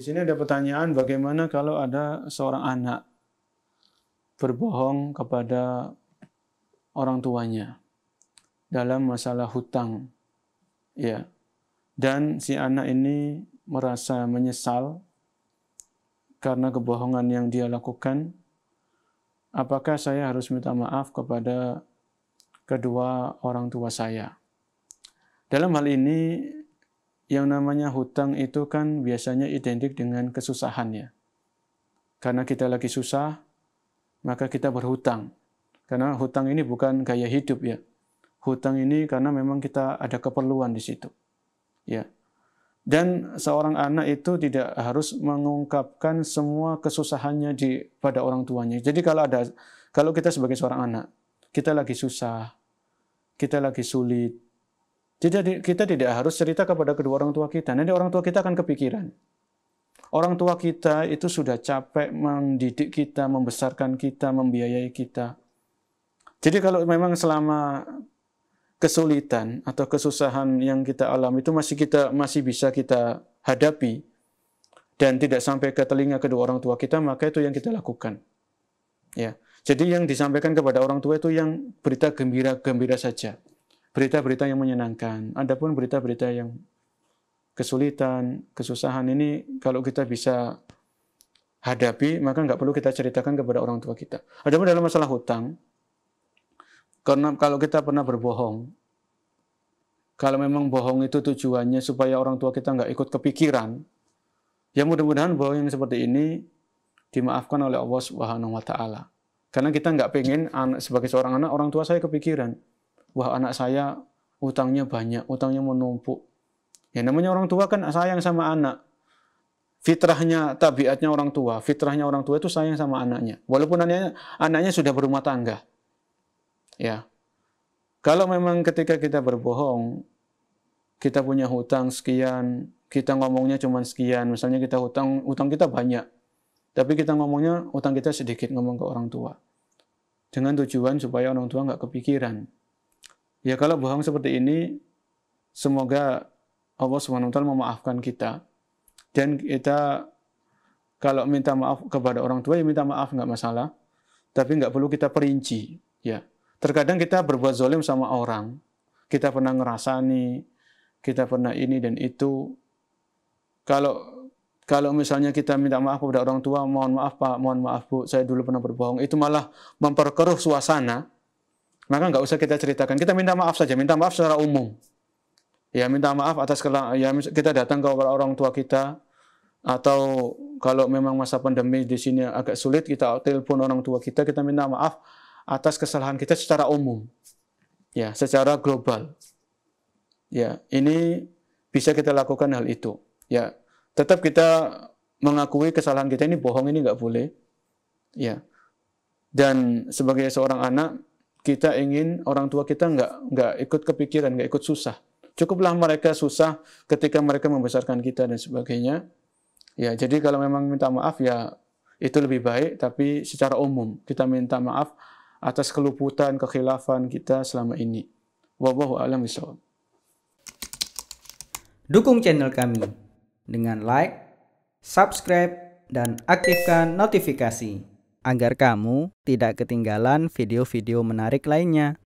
Di sini ada pertanyaan, bagaimana kalau ada seorang anak berbohong kepada orang tuanya dalam masalah hutang, ya. Dan si anak ini merasa menyesal karena kebohongan yang dia lakukan. Apakah saya harus minta maaf kepada kedua orang tua saya? Dalam hal ini, yang namanya hutang itu kan biasanya identik dengan kesusahan, ya. Karena kita lagi susah, maka kita berhutang. Karena hutang ini bukan gaya hidup, ya. Hutang ini karena memang kita ada keperluan di situ, ya. Dan seorang anak itu tidak harus mengungkapkan semua kesusahannya pada orang tuanya. Jadi kalau kita sebagai seorang anak, kita lagi susah, kita lagi sulit, kita tidak harus cerita kepada kedua orang tua kita. Nanti orang tua kita akan kepikiran. Orang tua kita itu sudah capek mendidik kita, membesarkan kita, membiayai kita. Jadi kalau memang selama kesulitan atau kesusahan yang kita alami itu masih bisa kita hadapi dan tidak sampai ke telinga kedua orang tua kita, maka itu yang kita lakukan. Ya. Jadi yang disampaikan kepada orang tua itu yang berita gembira saja. Berita-berita yang menyenangkan. Adapun berita-berita yang kesulitan, kesusahan ini kalau kita bisa hadapi, maka nggak perlu kita ceritakan kepada orang tua kita. Adapun dalam masalah hutang, karena kalau kita pernah berbohong, kalau memang bohong itu tujuannya supaya orang tua kita nggak ikut kepikiran, ya mudah-mudahan bohong yang seperti ini dimaafkan oleh Allah Subhanahu wa Ta'ala. Karena kita nggak pengen sebagai seorang anak, orang tua saya kepikiran, wah anak saya utangnya banyak, utangnya menumpuk. Ya namanya orang tua kan sayang sama anak. Fitrahnya, tabiatnya orang tua, fitrahnya orang tua itu sayang sama anaknya. Walaupun anaknya sudah berumah tangga. Ya. Kalau memang ketika kita berbohong, kita punya hutang sekian, kita ngomongnya cuma sekian, misalnya kita hutang kita banyak, tapi kita ngomongnya hutang kita sedikit, ngomong ke orang tua. Dengan tujuan supaya orang tua nggak kepikiran. Ya kalau bohong seperti ini, semoga Allah SWT memaafkan kita. Dan kita kalau minta maaf kepada orang tua, ya minta maaf nggak masalah, tapi nggak perlu kita perinci. Ya. Terkadang kita berbuat zalim sama orang, kita pernah ngerasani, kita pernah ini dan itu. Kalau misalnya kita minta maaf kepada orang tua, mohon maaf Pak, mohon maaf Bu, saya dulu pernah berbohong, itu malah memperkeruh suasana, maka nggak usah kita ceritakan. Kita minta maaf saja, minta maaf secara umum. Ya minta maaf atas ya kita datang ke orang tua kita, atau kalau memang masa pandemi di sini agak sulit, kita telepon orang tua kita minta maaf atas kesalahan kita secara umum, ya, secara global. Ya, ini bisa kita lakukan hal itu. Ya, tetap kita mengakui kesalahan kita ini bohong ini nggak boleh. Ya, dan sebagai seorang anak kita ingin orang tua kita nggak ikut kepikiran, nggak ikut susah. Cukuplah mereka susah ketika mereka membesarkan kita dan sebagainya. Ya, jadi kalau memang minta maaf ya itu lebih baik, tapi secara umum kita minta maaf atas keluputan, kekhilafan kita selama ini. Wallahu a'lam bishawab. Dukung channel kami dengan like, subscribe, dan aktifkan notifikasi agar kamu tidak ketinggalan video-video menarik lainnya.